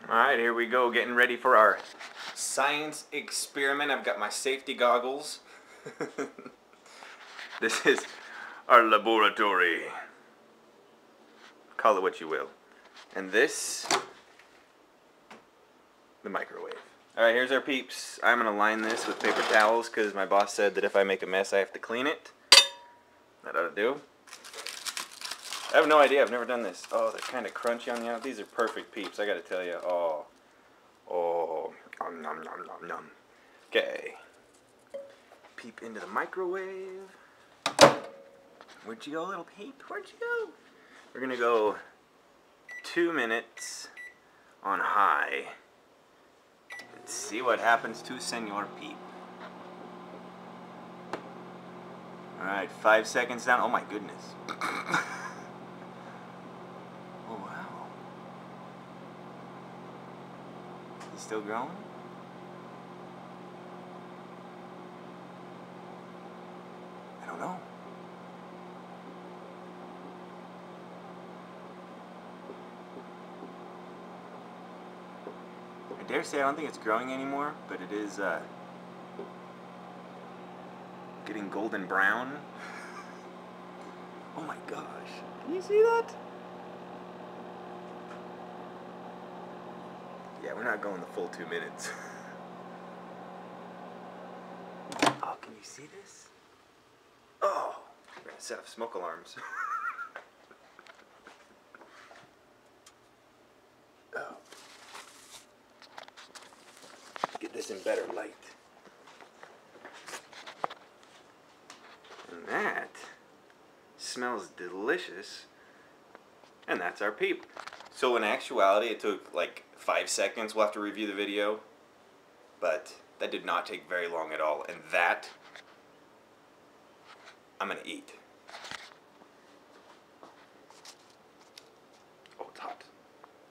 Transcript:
Alright, here we go, getting ready for our science experiment. I've got my safety goggles. This is our laboratory. Call it what you will. And this, the microwave. Alright, here's our Peeps. I'm going to line this with paper towels because my boss said that if I make a mess I have to clean it. That ought to do. I have no idea, I've never done this. Oh, they're kind of crunchy on the outside. These are perfect Peeps, I gotta tell you. Oh, nom nom nom nom nom. Okay. Peep into the microwave. Where'd you go, little Peep? Where'd you go? We're gonna go 2 minutes on high. Let's see what happens to Senor Peep. Alright, 5 seconds down. Oh my goodness. Oh wow. He's still growing? I don't know. I dare say I don't think it's growing anymore, but it is getting golden brown. Oh my gosh. Can you see that? Yeah, we're not going the full 2 minutes. Oh, can you see this? Oh, we're gonna set off smoke alarms. Oh. Get this in better light. And that smells delicious. And that's our Peep. So in actuality, it took like 5 seconds. We'll have to review the video. But that did not take very long at all. And that, I'm gonna eat.